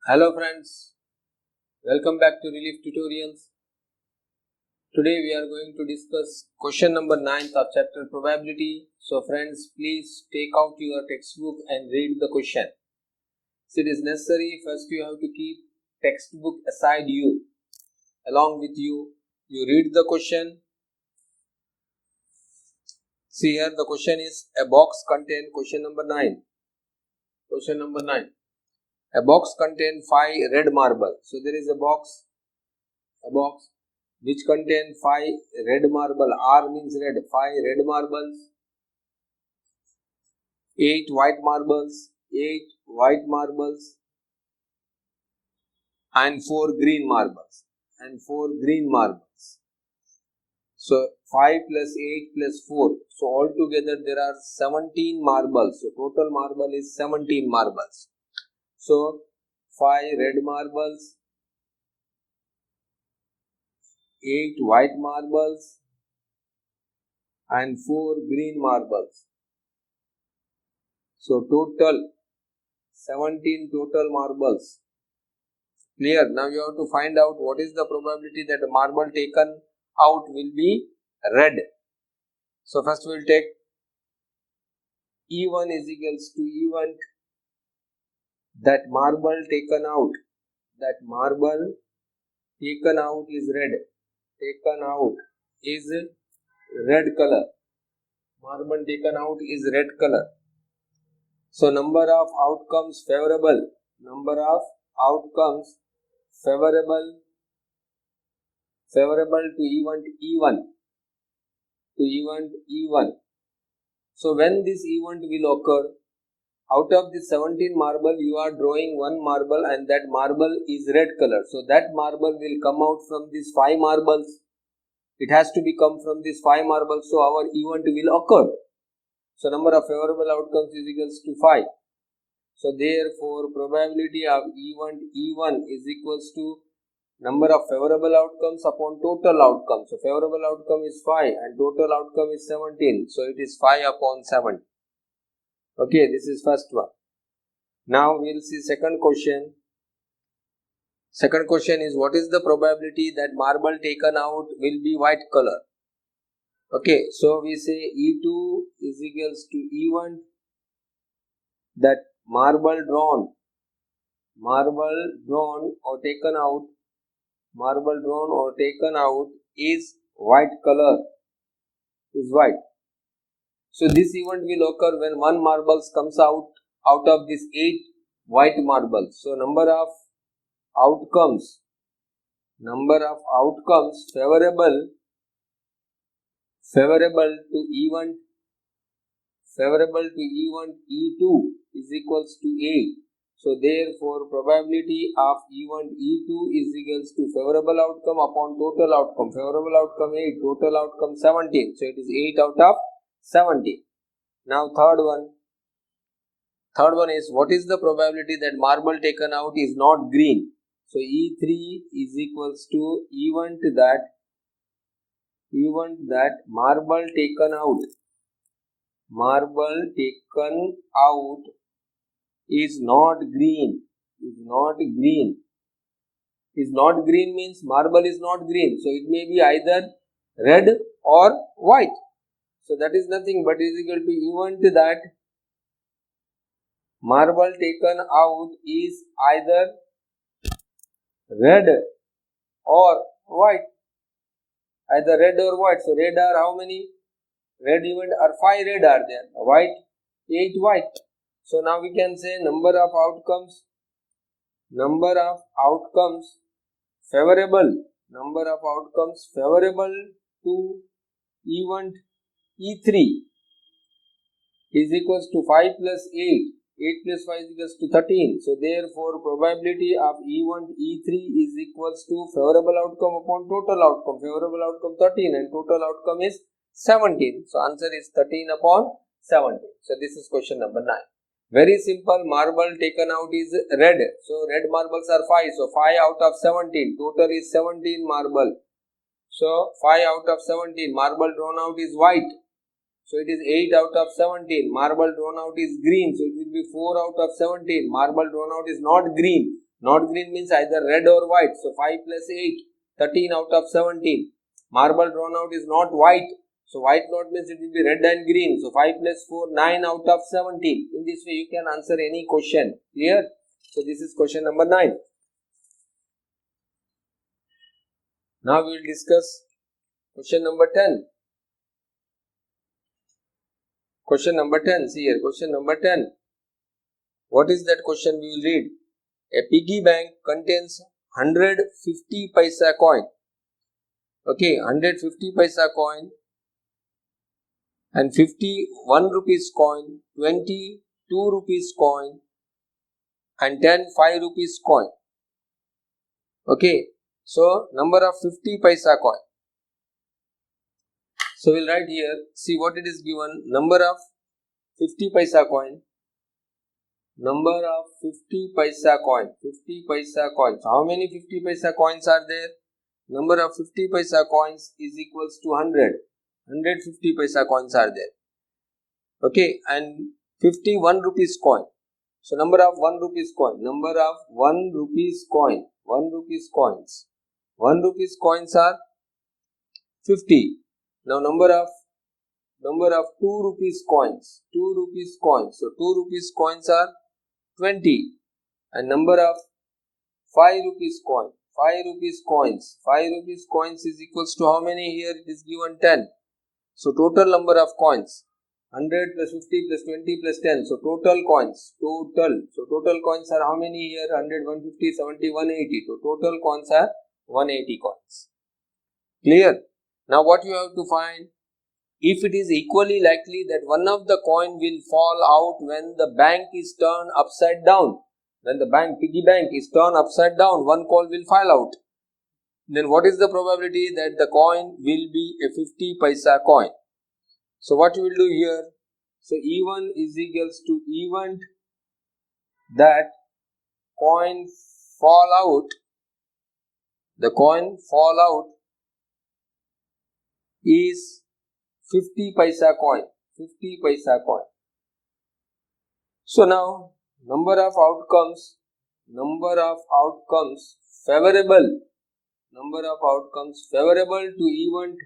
Hello friends, welcome back to Relief Tutorials. Today we are going to discuss question number 9 of chapter probability. So friends, please take out your textbook and read the question. So it is necessary, first you have to keep textbook aside you, along with you. You read the question. See here the question is a box contain question number 9. Question number 9. A box contain 5 red marble. So there is a box which contain 5 red marble. R means red. 5 red marbles, 8 white marbles, and 4 green marbles. So 5 plus 8 plus 4. So altogether there are 17 marbles. So total marble is 17 marbles. So 5 red marbles, 8 white marbles, and 4 green marbles. So total 17 total marbles. Clear? Now you have to find out what is the probability that the marble taken out will be red. So first we will take E1 is equals to E1, that marble taken out is red. Taken out is red color. Marble taken out is red color. So number of outcomes favorable to event So when this event will occur, out of the 17 marble you are drawing one marble and that marble is red color. So that marble will come out from these 5 marbles. It has to be come from these 5 marbles, so our event will occur. So number of favorable outcomes is equals to 5. So therefore probability of event E1 is equals to number of favorable outcomes upon total outcomes. So favorable outcome is 5 and total outcome is 17. So it is 5 upon 7. Okay, this is first one. Now we will see second question. Second question is what is the probability that marble taken out will be white color? Okay, so we say E2 is equals to E1, that marble drawn or taken out is white color, is white. So this event will occur when one marble comes out of these 8 white marbles. So number of outcomes favorable to event E2 is equals to 8. So therefore probability of event E2 is equals to favorable outcome upon total outcome. Favorable outcome 8, total outcome 17. So it is 8 out of 17. Now third one is what is the probability that marble taken out is not green? So E3 is equals to event that marble taken out is not green. Is not green means marble is not green. So it may be either red or white. So that is nothing but is equal to event that marble taken out is either red or white. So red are how many? Red event are 5 red are there. White 8 white. So now we can say number of outcomes favorable to event E3 is equals to 5 plus 8. 8 plus 5 is equals to 13. So therefore probability of event E3 is equals to favorable outcome upon total outcome. Favorable outcome 13 and total outcome is 17. So answer is 13 upon 17. So this is question number 9. Very simple. Marble taken out is red. So red marbles are 5. So 5 out of 17. Total is 17 marble. So 5 out of 17. Marble drawn out is white. So it is 8 out of 17. Marble drawn out is green. So it will be 4 out of 17. Marble drawn out is not green. Not green means either red or white. So 5 plus 8, 13 out of 17. Marble drawn out is not white. So white not means it will be red and green. So 5 plus 4, 9 out of 17. In this way you can answer any question. Clear? So this is question number 9. Now we will discuss question number 10. Question number 10. See here. Question number 10. What is that question we will read? A piggy bank contains 150 paisa coin. Okay, 150 paisa coin and 51 rupees coin, 22 rupees coin and 10 5 rupees coin. Okay, so number of 50 paisa coin. So we'll write here, see what it is given, number of 50 paisa coin. Number of 50 paisa coin, 50 paisa coins. How many 50 paisa coins are there? Number of 50 paisa coins is equals to 100. 150 paisa coins are there. Okay, and 51 rupees coin. So number of 1 rupees coin, number of 1 rupees coin, 1 rupees coins. 1 rupees coins are 50. Now number of 2 rupees coins, 2 rupees coins. So 2 rupees coins are 20, and number of 5 rupees coin, 5 rupees coins, 5 rupees coins is equals to how many? Here it is given 10. So total number of coins, 100 plus 50 plus 20 plus 10. So total coins, total. So total coins are how many here? 100, 150, 70, 180. So total coins are 180 coins. Clear? Now what you have to find? If it is equally likely that one of the coin will fall out when the bank is turned upside down, when the piggy bank is turned upside down, one coin will fall out. Then what is the probability that the coin will be a 50 paisa coin? So what we will do here? So E1 is equals to event that coin fall out. The coin fall out is 50 paisa coin, 50 paisa coin. So now number of outcomes favorable, number of outcomes favorable to event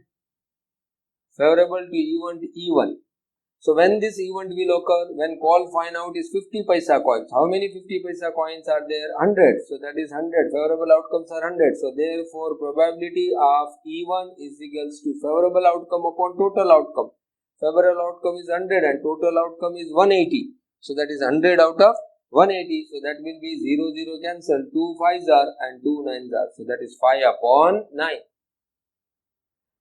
E1. So when this event will occur, when call find out is 50 paisa coins. How many 50 paisa coins are there? 100. So that is 100. Favorable outcomes are 100. So therefore probability of E1 is equals to favorable outcome upon total outcome. Favorable outcome is 100 and total outcome is 180. So that is 100 out of 180. So that will be 0, 0 cancel. 2 5s are and 2 9s are. So that is 5 upon 9.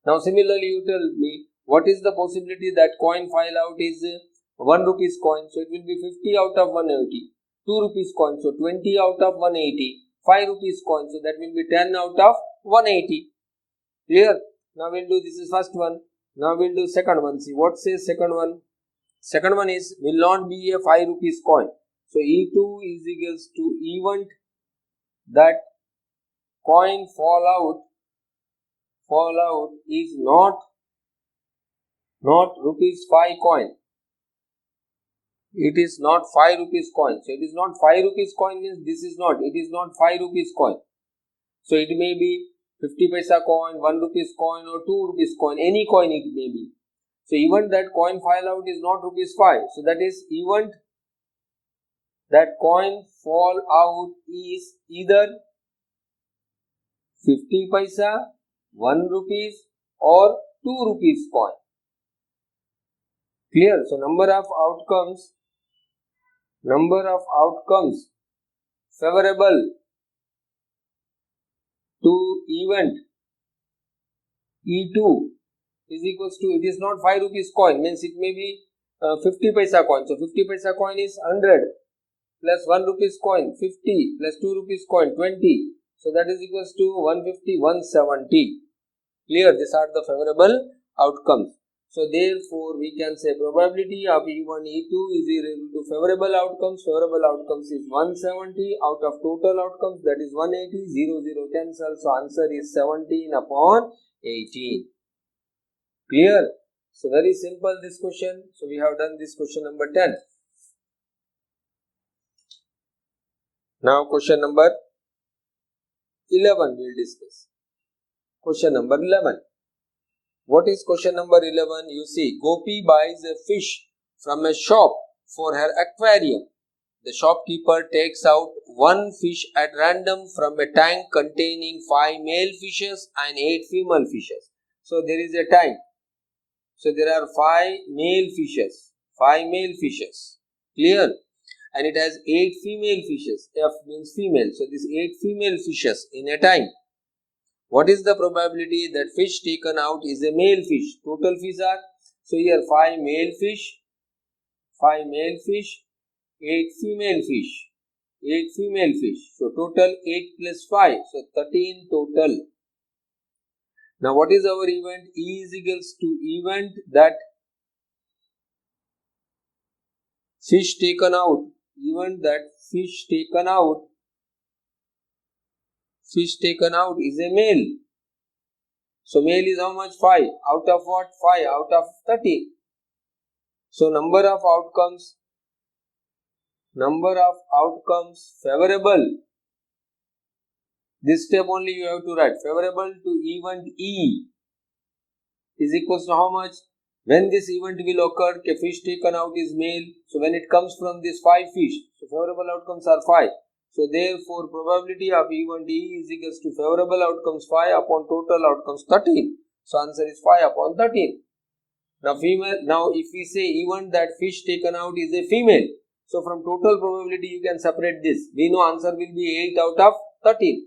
Now similarly you tell me, what is the possibility that coin fall out is 1 rupees coin. So it will be 50 out of 180. 2 rupees coin. So 20 out of 180. 5 rupees coin. So that will be 10 out of 180. Clear? Now we'll do, this is first one. Now we'll do second one. See what says second one. Second one is will not be a 5 rupees coin. So E2 is equals to event that coin fall out is not rupees 5 coin. It is not 5 rupees coin. So it is not 5 rupees coin means this is not. It is not 5 rupees coin. So it may be 50 paisa coin, 1 rupees coin or 2 rupees coin. Any coin it may be. So event that coin fall out is not rupees 5. So that is event that coin fall out is either 50 paisa, 1 rupees or 2 rupees coin. Clear? So number of outcomes favorable to event E2 is equals to, it is not 5 rupees coin, means it may be 50 paisa coin. So 50 paisa coin is 100 plus 1 rupees coin 50 plus 2 rupees coin 20. So that is equals to 150, 170. Clear? These are the favorable outcomes. So therefore we can say probability of E1, E2 is equal to favorable outcomes. Favorable outcomes is 170 out of total outcomes, that is 180. 0, 0 cancel. So answer is 17 upon 18. Clear? So very simple this question. So we have done this question number 10. Now question number 11 we'll discuss. Question number 11. What is question number 11? You see, Gopi buys a fish from a shop for her aquarium. The shopkeeper takes out one fish at random from a tank containing 5 male fishes and 8 female fishes. So there is a tank. So there are 5 male fishes. 5 male fishes. Clear? And it has 8 female fishes. F means female. So these 8 female fishes in a tank. What is the probability that fish taken out is a male fish? Total fish are, so here 5 male fish, 8 female fish, 8 female fish. So total 8 plus 5, so 13 total. Now what is our event? E is equals to event that fish taken out, event that fish taken out is a male. So male is how much? 5. Out of what? 5 out of 30. So number of outcomes favorable. This step only you have to write. Favorable to event E is equals to how much? When this event will occur, a fish taken out is male. So when it comes from this 5 fish, so favorable outcomes are 5. So therefore probability of event E is equals to favorable outcomes 5 upon total outcomes 13. So answer is 5 upon 13. Now if we say event that fish taken out is a female, so from total probability you can separate this. We know answer will be 8 out of 13.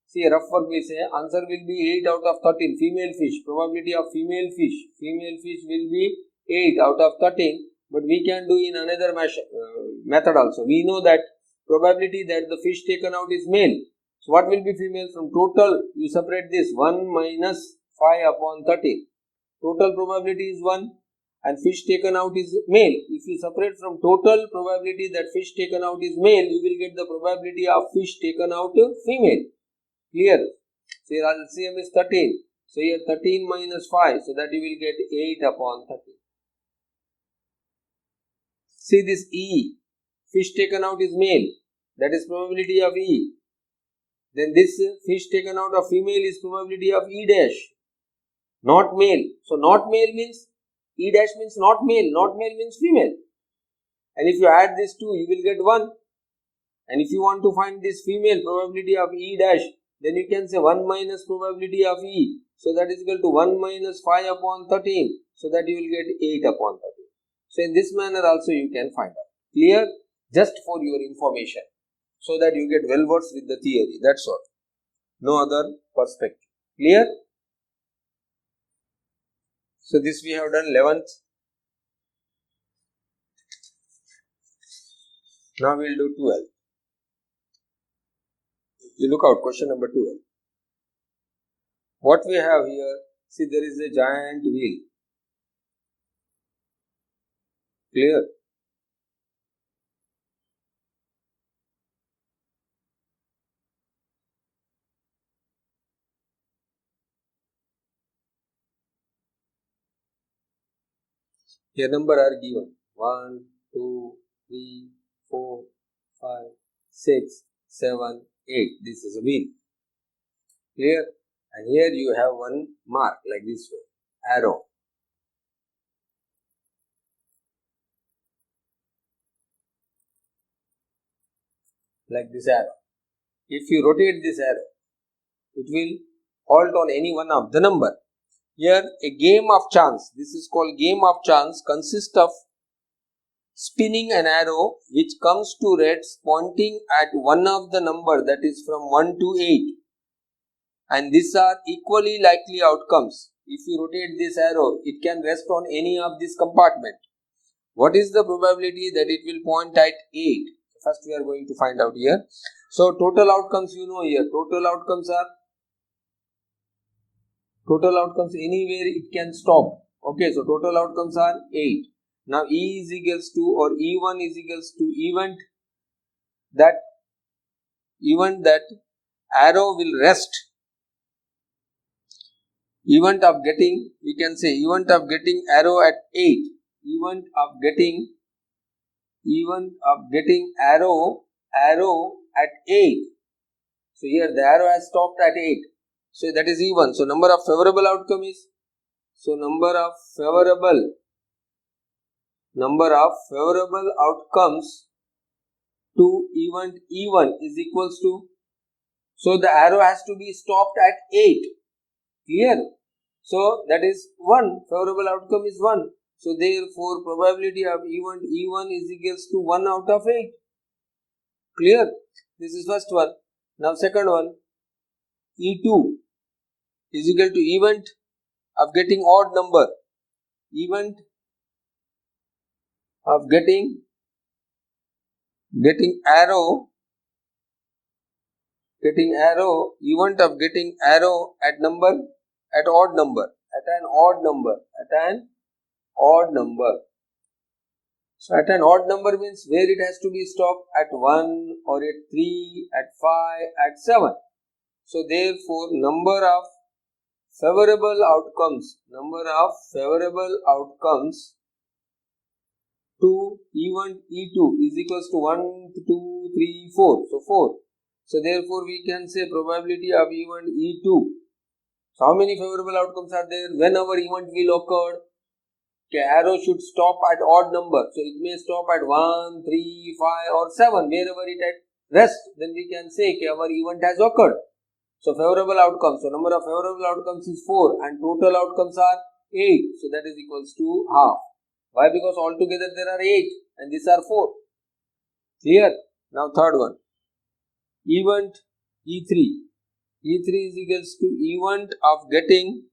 See, rough work we say answer will be 8 out of 13. Female fish, probability of female fish will be 8 out of 13. But we can do in another method also. We know that probability that the fish taken out is male. So what will be female? From total you separate this 1 minus 5 upon 13. Total probability is 1 and fish taken out is male. If you separate from total probability that fish taken out is male, you will get the probability of fish taken out female. Clear? So here LCM is 13. So here 13 minus 5. So that you will get 8 upon 13. See this E. Fish taken out is male. That is probability of E. Then this fish taken out of female is probability of E dash. Not male. So not male means E dash means not male. Not male means female. And if you add these two, you will get 1. And if you want to find this female probability of E dash, then you can say 1 minus probability of E. So that is equal to 1 minus 5 upon 13. So that you will get 8 upon 13. So in this manner also you can find out. Clear? Just for your information. So that you get well versed with the theory. That's all. No other perspective. Clear? So this we have done 11th. Now we will do 12th. You look out, question number 12. What we have here, see there is a giant wheel. Clear? Here number are given 1, 2, 3, 4, 5, 6, 7, 8. This is a wheel. Clear? And here you have one mark like this way, arrow. Like this arrow. If you rotate this arrow, it will halt on any one of the number. Here a game of chance, this is called game of chance, consists of spinning an arrow which comes to reds pointing at one of the number, that is from 1 to 8. And these are equally likely outcomes. If you rotate this arrow, it can rest on any of this compartment. What is the probability that it will point at 8? First we are going to find out here. So total outcomes you know here. Total outcomes anywhere it can stop. Okay, so total outcomes are 8. Now E is equals to, or E1 is equals to event that arrow will rest. Event of getting, we can say event of getting arrow at 8. Event of getting arrow at 8. So here the arrow has stopped at 8. So that is E1. So number of favorable outcome is, so number of favorable outcomes to event E1 is equals to, so the arrow has to be stopped at 8. Clear? So that is 1. Favorable outcome is 1. So therefore probability of event E1 is equals to 1 out of 8. Clear? This is first one. Now second one, E2 is equal to event of getting odd number. Event of getting arrow, event of getting arrow at an odd number. So at an odd number means where it has to be stopped at 1 or at 3, at 5, at 7. So therefore number of favorable outcomes to event E2 is equals to 1, 2, 3, 4. So 4. So therefore we can say probability of event E2. So how many favorable outcomes are there? Whenever event will occur, the arrow should stop at odd number. So it may stop at 1, 3, 5 or 7. Wherever it at rest, then we can say our event has occurred. So favorable outcomes. So number of favorable outcomes is 4 and total outcomes are 8. So that is equals to half. Why? Because altogether there are 8 and these are 4. Clear? Now third one. Event E3. E3 is equals to event of getting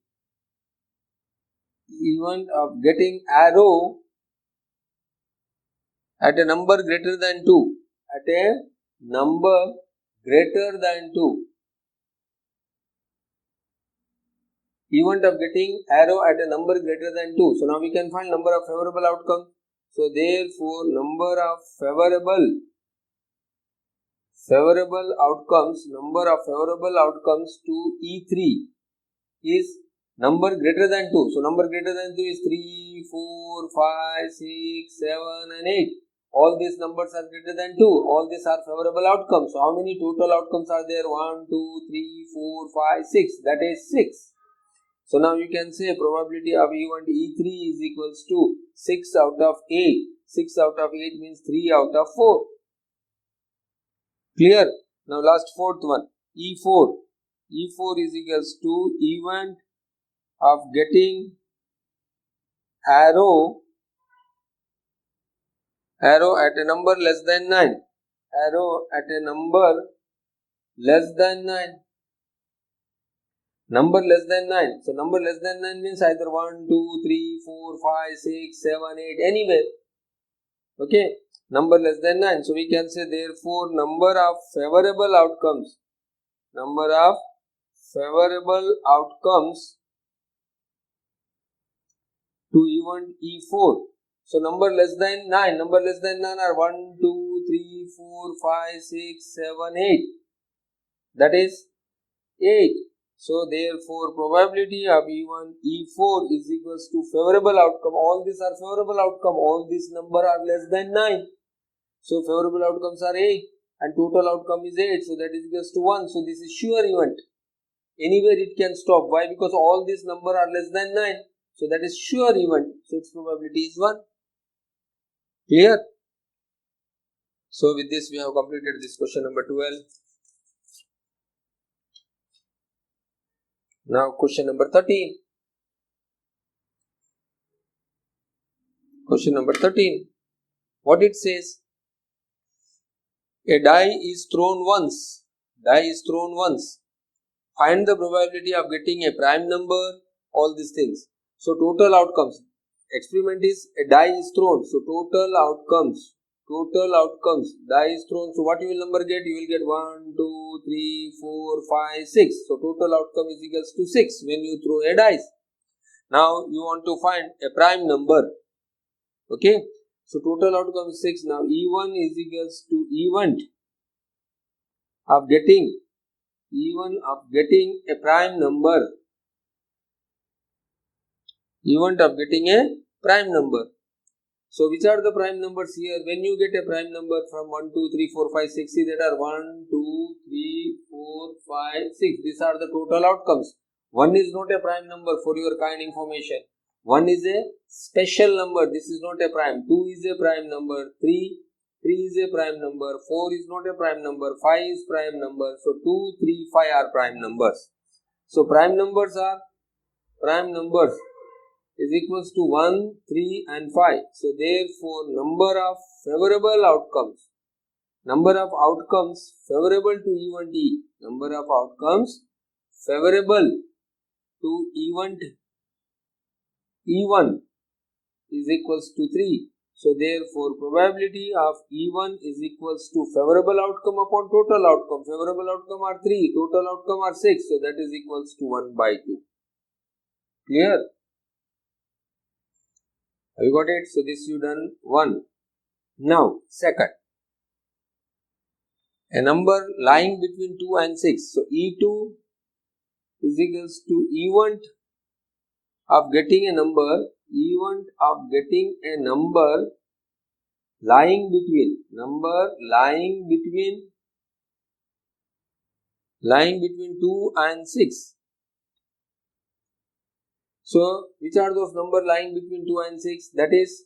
arrow at a number greater than 2. At a number greater than 2. Event of getting arrow at a number greater than 2. So now we can find number of favorable outcomes. So therefore number of favorable outcomes to E3 is number greater than 2. So number greater than 2 is 3, 4, 5, 6, 7 and 8. All these numbers are greater than 2. All these are favorable outcomes. So how many total outcomes are there? 1, 2, 3, 4, 5, 6. That is 6. So now you can say probability of event E3 is equals to 6 out of 8. 6 out of 8 means 3 out of 4. Clear? Now last fourth one, E4. E4 is equals to event of getting arrow at a number less than 9. Arrow at a number less than 9. Number less than 9. So number less than 9 means either 1, 2, 3, 4, 5, 6, 7, 8, anywhere. Okay. Number less than 9. So we can say therefore number of favorable outcomes to event E4. So number less than 9 are 1, 2, 3, 4, 5, 6, 7, 8. That is 8. So therefore probability of event E4 is equals to favorable outcome. All these are favorable outcome. All these number are less than 9. So favorable outcomes are 8 and total outcome is 8. So that is equals to 1. So this is sure event. Anywhere it can stop. Why? Because all these number are less than 9. So that is sure event. So its probability is 1. Clear? So with this we have completed this question number 12. Now question number 13. Question number 13. What it says? A die is thrown once. Find the probability of getting a prime number. All these things. So total outcomes. Experiment is a die is thrown. So total outcomes. Die is thrown. So what you will number get? You will get 1, 2, 3, 4, 5, 6. So total outcome is equals to 6 when you throw a dice. Now you want to find a prime number. Okay. So total outcome is 6. Now E1 is equals to event of getting a prime number. Event of getting a prime number. So which are the prime numbers here? When you get a prime number from 1, 2, 3, 4, 5, 6, see that are 1, 2, 3, 4, 5, 6. These are the total outcomes. 1 is not a prime number for your kind information. 1 is a special number. This is not a prime. 2 is a prime number. 3 is a prime number. 4 is not a prime number. 5 is prime number. So 2, 3, 5 are prime numbers. So prime numbers is equals to 1, 3 and 5. So therefore number of favorable outcomes favorable to event E, number of outcomes favorable to event E1 is equals to 3. So therefore probability of E1 is equals to favorable outcome upon total outcome. Favorable outcome are 3, total outcome are 6. So that is equals to 1 by 2. Clear? Have you got it? So this you done 1. Now second, a number lying between 2 and 6. So E2 is equals to event of getting a number lying between 2 and 6. So which are those numbers lying between 2 and 6? That is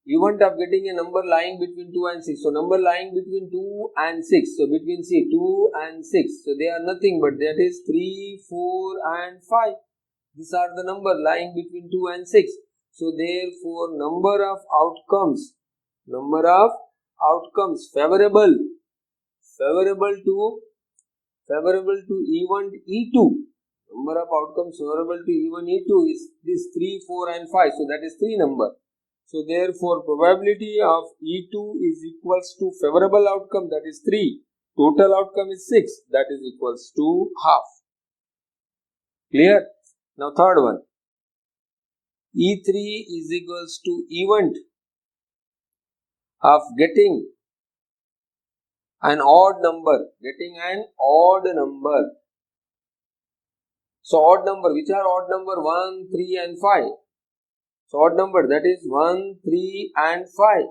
event of getting a number lying between 2 and 6. So number lying between 2 and 6. So between 2 and 6. So they are nothing but that is 3, 4 and 5. These are the number lying between 2 and 6. So therefore number of outcomes favorable to event E2. Number of outcomes favorable to event E2 is this 3, 4 and 5. So that is 3 number. So therefore probability of E2 is equals to favorable outcome, that is 3. Total outcome is 6, that is equals to half. Clear? Now third one. E3 is equals to event of getting an odd number. So odd number, which are odd number? 1, 3 and 5. So odd number, that is 1, 3 and 5.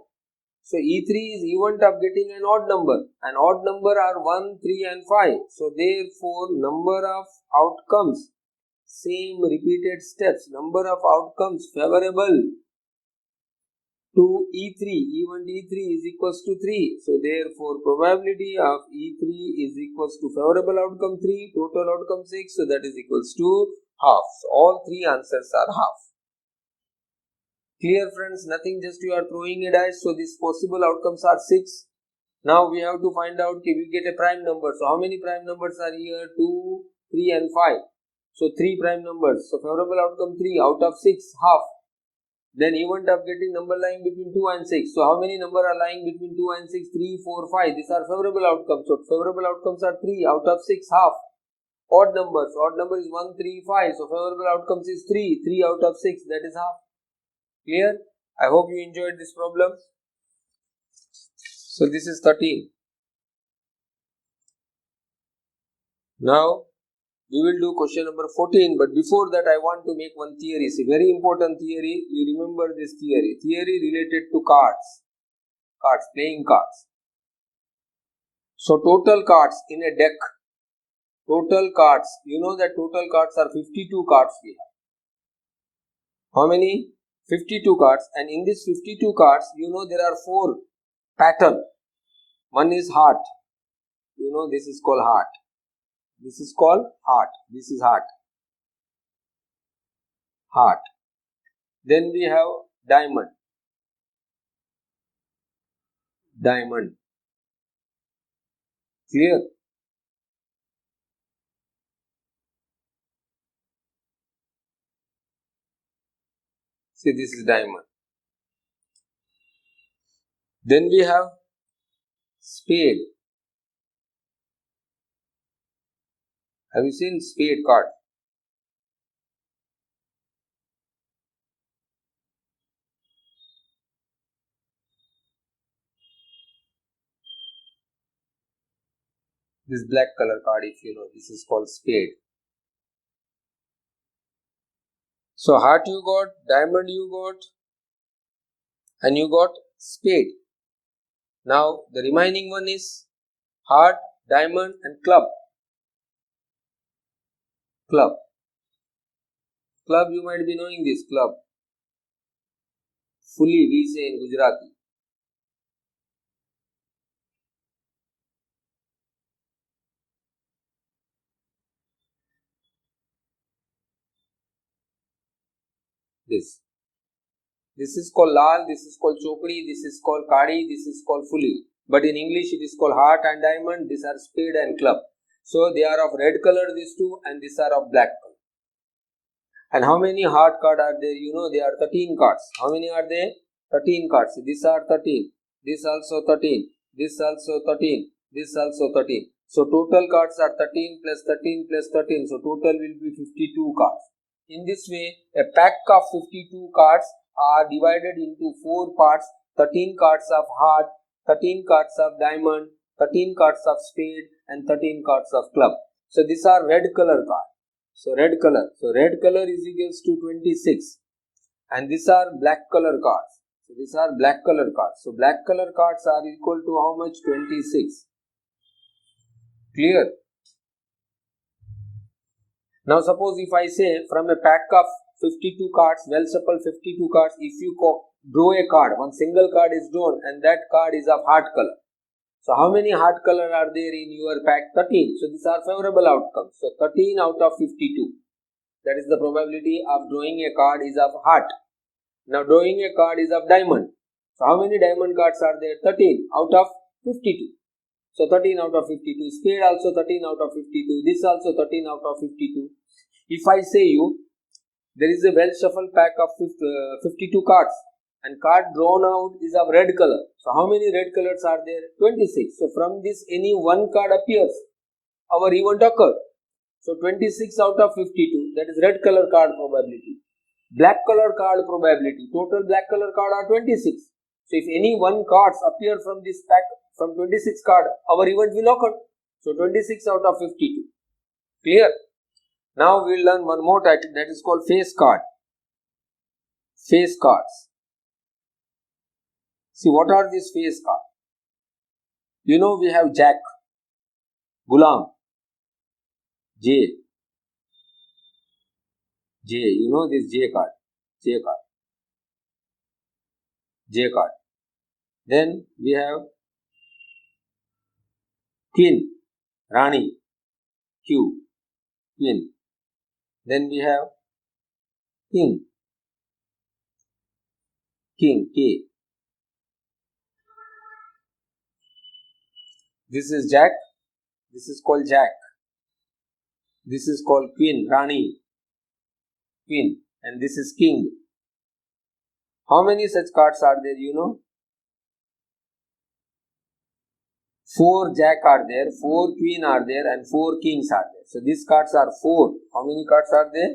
So E3 is event of getting an odd number. An odd number are 1, 3 and 5. So therefore number of outcomes, same repeated steps, number of outcomes favorable to E3, event E3 is equals to 3. So therefore probability of E3 is equals to favorable outcome 3, total outcome 6. So that is equals to half. So all three answers are half. Clear friends? Nothing, just you are throwing a dice. So these possible outcomes are 6. Now we have to find out if we get a prime number. So how many prime numbers are here? 2, 3 and 5. So 3 prime numbers. So favorable outcome 3 out of 6, half. Then event of getting number lying between 2 and 6. So how many number are lying between 2 and 6? 3, 4, 5. These are favorable outcomes. So favorable outcomes are 3 out of 6, half. Odd numbers. Odd number is 1, 3, 5. So favorable outcomes is 3. 3 out of 6. That is half. Clear? I hope you enjoyed this problem. So this is 13. Now we will do question number 14, but before that I want to make one theory. It's a very important theory. You remember this theory. Theory related to playing cards. So total cards in a deck. You know that total cards are 52 cards we have. How many? 52 cards, and in this 52 cards, you know there are 4 patterns. One is heart. You know this is called heart. This is called heart. This is heart. Heart. Then we have diamond. Diamond. Clear? See, this is diamond. Then we have spade. Have you seen spade card? This black color card, if you know, this is called spade. So heart you got, diamond you got, and you got spade. Now the remaining one is heart, diamond and club. Club. Club, you might be knowing this club. Fully we say in Gujarati. This. This is called lal, this is called chokri, this is called kadi, this is called fully. But in English it is called heart and diamond, these are spade and club. So they are of red color, these two, and these are of black color. And how many heart cards are there? You know, there are 13 cards. How many are there? 13 cards. These are 13. This also 13. This also 13. This also 13. So total cards are 13 plus 13 plus 13. So total will be 52 cards. In this way, a pack of 52 cards are divided into 4 parts. 13 cards of heart, 13 cards of diamond, 13 cards of spade and 13 cards of club. So these are red color cards. So red color is equals to 26 and these are black color cards. So these are black color cards. So black color cards are equal to how much? 26. Clear? Now suppose if I say from a pack of 52 cards, well shuffle 52 cards, if you draw a card, one single card is drawn and that card is of heart color. So how many heart color are there in your pack? 13. So these are favorable outcomes. So 13 out of 52. That is the probability of drawing a card is of heart. Now drawing a card is of diamond. So how many diamond cards are there? 13 out of 52. So 13 out of 52. Spade also 13 out of 52. This also 13 out of 52. If I say you, there is a well shuffled pack of 52 cards and card drawn out is of red color. So how many red colors are there? 26. So from this any one card appears, our event occurs. So 26 out of 52, that is red color card probability. Black color card probability, total black color card are 26. So if any one cards appear from this pack, from 26 card, our event will occur. So 26 out of 52. Clear? Now we will learn one more title, that is called face card. Face cards. See, what are these face cards? You know, we have Jack, Gulam, J, you know this J card. Then we have Queen, Rani, Q, Queen. Then we have King, K. This is Jack. This is called Jack. This is called Queen, Rani, Queen. And this is King. How many such cards are there, you know? 4 Jack are there, 4 Queen are there and 4 Kings are there. So these cards are 4. How many cards are there?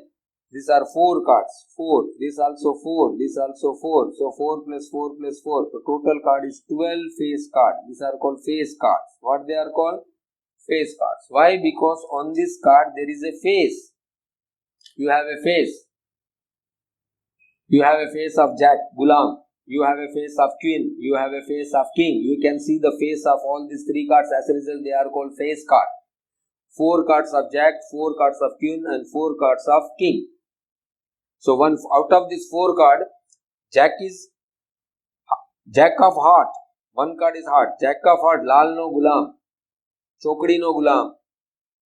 These are 4 cards. 4. This also 4. This also 4. So 4 plus 4 plus 4. So total card is 12 face cards. These are called face cards. What they are called? Face cards. Why? Because on this card there is a face. You have a face. You have a face of Jack, Gulam. You have a face of Queen. You have a face of King. You can see the face of all these 3 cards. As a result, they are called face cards. 4 cards of Jack, 4 cards of Queen and 4 cards of King. So one out of this 4 card, Jack is Jack of heart. One card is heart. Jack of heart, lal no gulam, chokdi no gulam,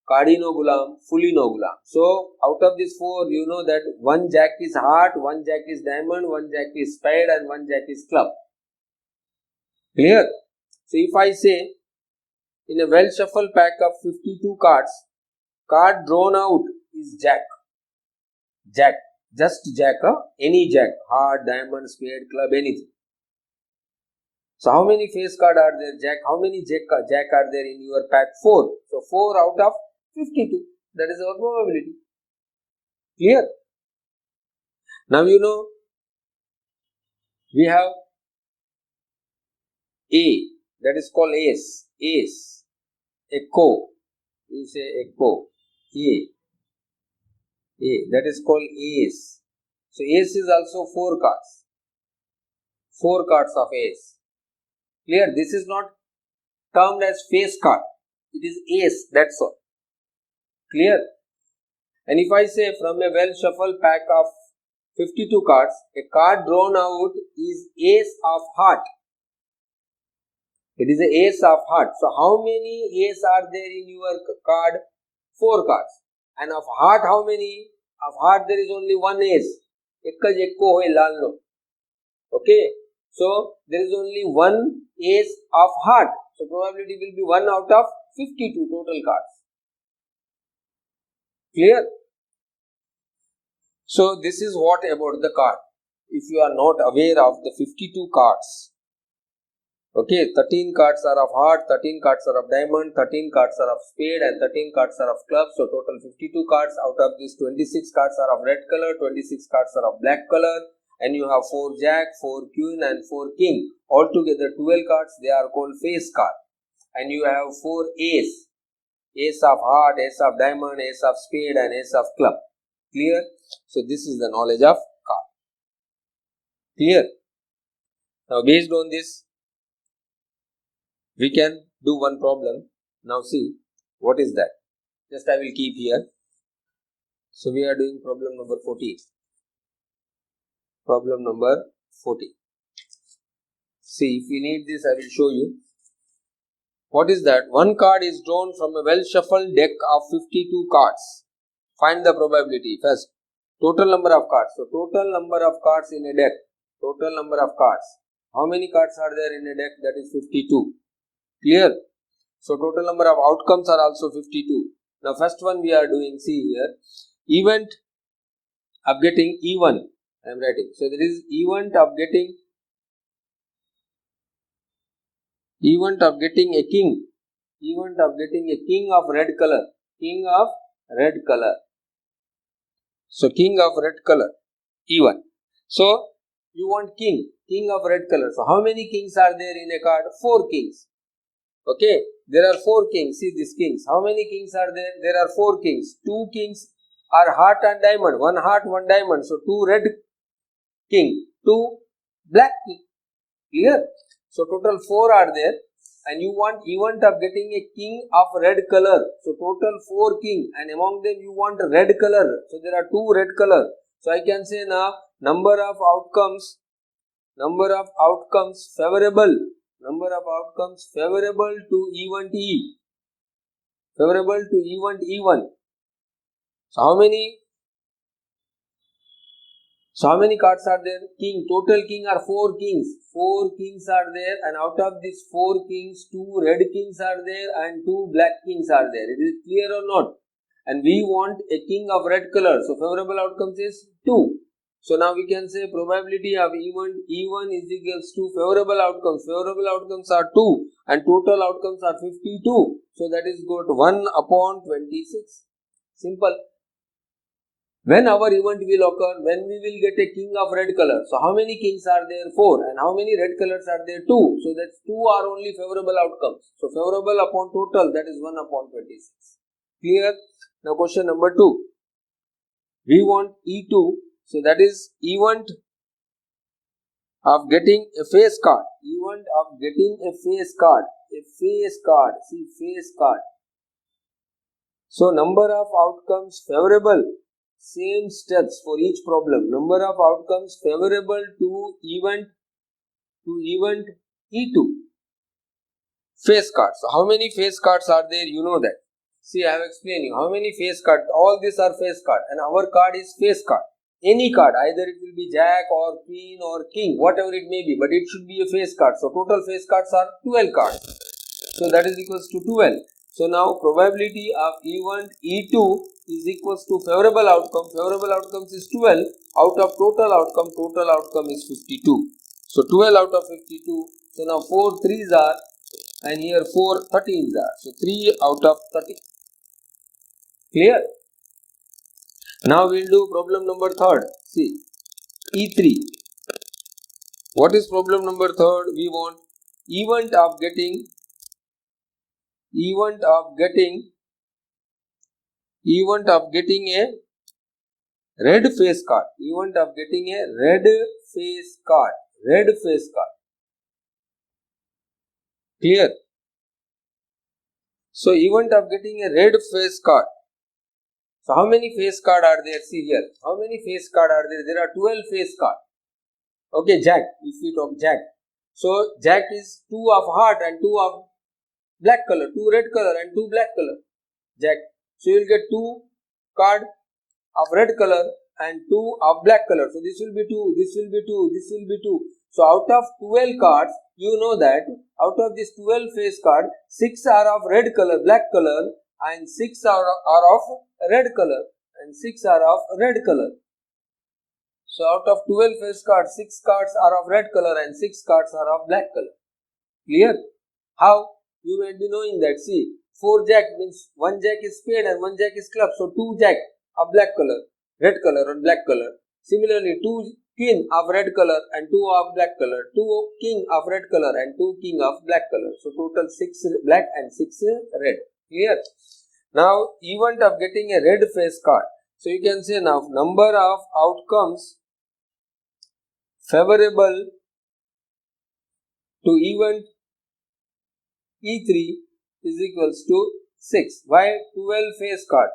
kadi no gulam, fully no gulam. So out of this 4, you know that one Jack is heart, one Jack is diamond, one Jack is spade and one Jack is club. Clear? So if I say in a well shuffled pack of 52 cards, card drawn out is Jack. Jack. Just Jack, any Jack, heart, diamond, spade, club, anything. So how many face cards are there? Jack. How many Jack are there in your pack? 4. So 4 out of 52. That is our probability. Clear? Now you know we have A, that is called ace. Ace. Echo. You say echo. A, that is called ace. So ace is also 4 cards. 4 cards of ace. Clear? This is not termed as face card. It is ace, that's all. Clear? And if I say from a well shuffled pack of 52 cards, a card drawn out is ace of heart. It is a ace of heart. So how many ace are there in your card? 4 cards. And of heart, how many? Of heart there is only one ace. Ekkaj ekko hoy lalno. Okay. So there is only one ace of heart. So probability will be 1 out of 52 total cards. Clear? So this is what about the card. If you are not aware of the 52 cards, okay, 13 cards are of heart, 13 cards are of diamond, 13 cards are of spade and 13 cards are of clubs. So total 52 cards. Out of these 26 cards are of red color, 26 cards are of black color, and you have 4 jack, 4 queen and 4 king. Altogether 12 cards, they are called face card. And you have 4 ace. Ace of heart, ace of diamond, ace of spade and ace of club. Clear? So this is the knowledge of card. Clear? Now based on this, we can do one problem. Now see, what is that? Just I will keep here. So we are doing problem number 14. Problem number 14. See, if we need this, I will show you. What is that? One card is drawn from a well shuffled deck of 52 cards. Find the probability. First, total number of cards. So total number of cards in a deck. Total number of cards. How many cards are there in a deck? That is 52. Clear? So total number of outcomes are also 52. Now first one we are doing, see here, event of getting E1. I am writing. So there is event of getting a king. Event of getting a king of red color. King of red color. So king of red color. E1. So you want king. King of red color. So how many kings are there in a card? 4 kings. Okay, there are 4 kings. See these kings. How many kings are there? There are 4 kings. 2 kings are heart and diamond. 1 heart, 1 diamond. So 2 red king, 2 black king. Clear? So total 4 are there. And you want event of getting a king of red color. So total 4 king. And among them you want red color. So there are 2 red color. So I can say now number of outcomes favorable. Number of outcomes favorable to event E. Favorable to event E1. So how many cards are there? King. Total king are 4 kings. 4 kings are there, and out of these 4 kings, 2 red kings are there and 2 black kings are there. It is clear or not? And we want a king of red color. So favorable outcomes is 2. So now we can say probability of event E1 is equals to favorable outcomes. Favorable outcomes are 2 and total outcomes are 52. So that is got 1 upon 26. Simple. When our event will occur, when we will get a king of red color. So how many kings are there? 4. And how many red colors are there? 2. So that's 2 are only favorable outcomes. So favorable upon total, that is 1 upon 26. Clear? Now question number 2. We want E2. So that is event of getting a face card. Event of getting a face card. A face card. See, face card. So number of outcomes favorable. Same steps for each problem. Number of outcomes favorable to event E2. Face cards. So how many face cards are there? You know that. See, I have explained you. How many face cards? All these are face card. And our card is face card. Any card, either it will be jack or queen or king, whatever it may be, but it should be a face card. So total face cards are 12 cards. So that is equals to 12. So now probability of event E2 is equals to favorable outcome. Favorable outcomes is 12. Out of total outcome is 52. So 12 out of 52. So now 4 3s are, and here 4 13s are. So 3 out of 30. Clear? Now we will do problem number 3rd. See, E3. What is problem number 3rd? We want event of getting a red face card. Event of getting a red face card. red face card. Clear? So event of getting a red face card. So how many face card are there? See here. How many face card are there? There are 12 face card. Okay, jack. If we talk jack. So jack is 2 of heart and 2 of black color, 2 red color and 2 black color. Jack. So you will get 2 card of red color and 2 of black color. So this will be 2, this will be 2, this will be 2. So out of 12 cards, you know that out of this 12 face card, 6 are of red color, black color, and 6 are of red color, and 6 are of red color. So out of 12 face cards, 6 cards are of red color and 6 cards are of black color. Clear? How? You may be knowing that. See, 4 jack means 1 jack is spade and 1 jack is club. So 2 jack of black color, red color or black color. Similarly, 2 king of red color and 2 of black color, 2 king of red color and 2 king of black color. So total 6 black and 6 red. Clear? Now event of getting a red face card. So you can say now number of outcomes favorable to event E3 is equals to 6. Why? 12 face card.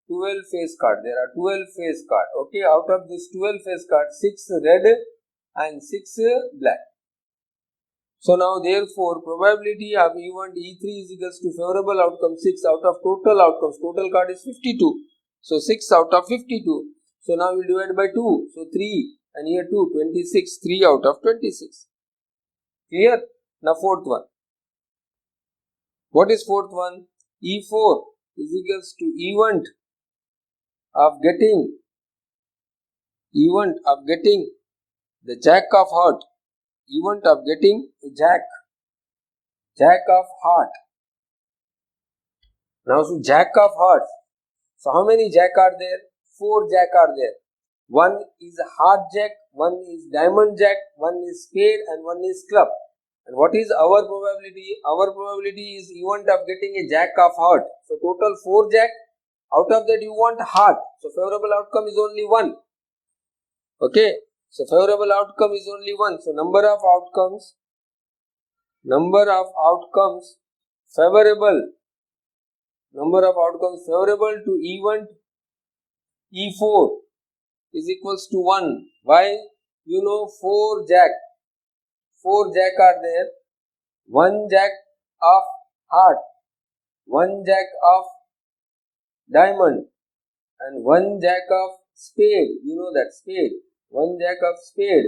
12 face card. There are 12 face card. Okay, out of this 12 face card, 6 red and 6 black. So now therefore probability of event E3 is equals to favorable outcome 6 out of total outcomes. Total card is 52. So 6 out of 52. So now we divide by 2. So 3 and here 2, 26. 3 out of 26. Clear? Now fourth one. What is fourth one? E4 is equals to event of getting the jack of heart. Event of getting jack of heart. Now so jack of heart. So how many jack are there? 4 jack are there. One is heart jack, one is diamond jack, one is spade and one is club. And what is our probability? Our probability is event of getting a jack of heart. So total 4 jack. Out of that you want heart. So favorable outcome is only 1. Okay. So favorable outcome is only 1. So number of outcomes favorable to event E4 is equals to 1. Why? You know 4 jack are there. 1 jack of heart, 1 jack of diamond and 1 jack of spade. You know that spade. 1 jack of spade,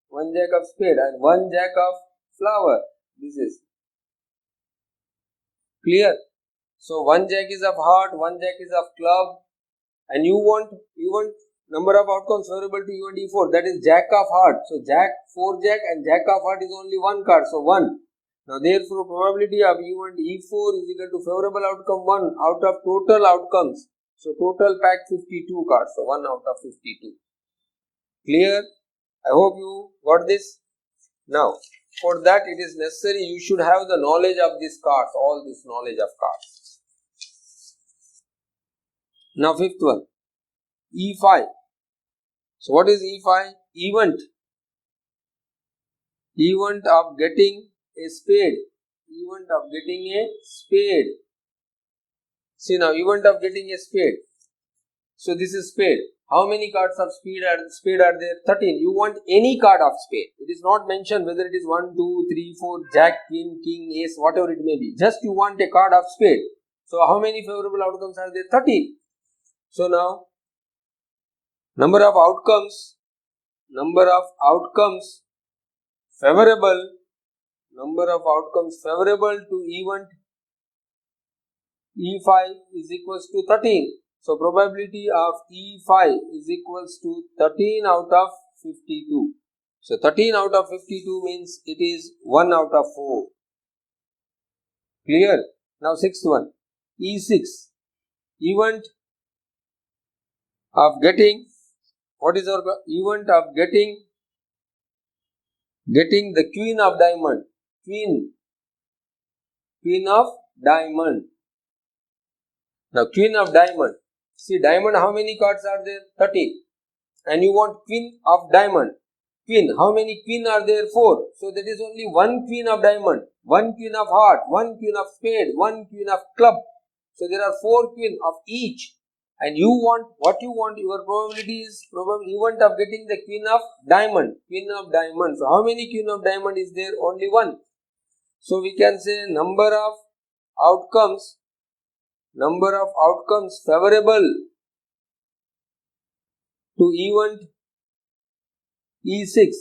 1 jack of spade and 1 jack of flower. This is clear. So 1 jack is of heart, 1 jack is of club, and you want number of outcomes favorable to event E4, that is jack of heart. So jack, 4 jack and jack of heart is only 1 card, so 1. Now therefore probability of event E4 is equal to favorable outcome 1 out of total outcomes. So total pack 52 cards, so 1 out of 52. Clear? I hope you got this. Now for that it is necessary you should have the knowledge of these cards, all this knowledge of cards. Now fifth one, E5. So what is E5? Event of getting a spade. Event of getting a spade. See now, event of getting a spade. So this is spade. How many cards of spade are there? 13. You want any card of spade. It is not mentioned whether it is 1, 2, 3, 4, jack, queen, king, ace, whatever it may be. Just you want a card of spade. So how many favorable outcomes are there? 13. So now, number of outcomes favorable to event E5 is equals to 13. So probability of E5 is equals to 13 out of 52. So 13 out of 52 means it is 1 out of 4. Clear? Now sixth one, E6. Event of getting, what is our event of getting the queen of diamond. Queen of diamond. Now queen of diamond. See diamond, how many cards are there? 30. And you want queen of diamond. queen. How many queen are there? 4. So that is only 1 queen of diamond, 1 queen of heart, 1 queen of spade, 1 queen of club. So there are 4 queen of each. And you want, what you want, your probability is you want of getting the queen of diamond. Queen of diamond. So how many queen of diamond is there? Only 1. So we can say number of outcomes favorable to event E6.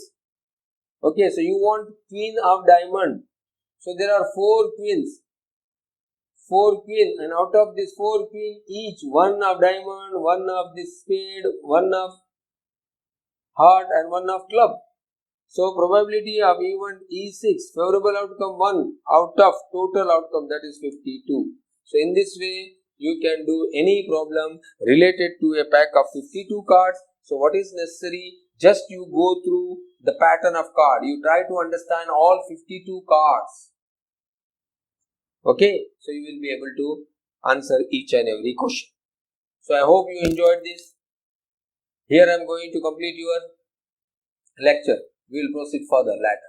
Okay, so you want queen of diamond. So there are 4 queens. 4 queen, and out of this 4 queen, each 1 of diamond, 1 of this spade, 1 of heart and 1 of club. So probability of event E6, favorable outcome 1 out of total outcome, that is 52. So in this way you can do any problem related to a pack of 52 cards. So what is necessary? Just you go through the pattern of card. You try to understand all 52 cards. Okay, so you will be able to answer each and every question. So I hope you enjoyed this. Here I am going to complete your lecture. We will proceed further later.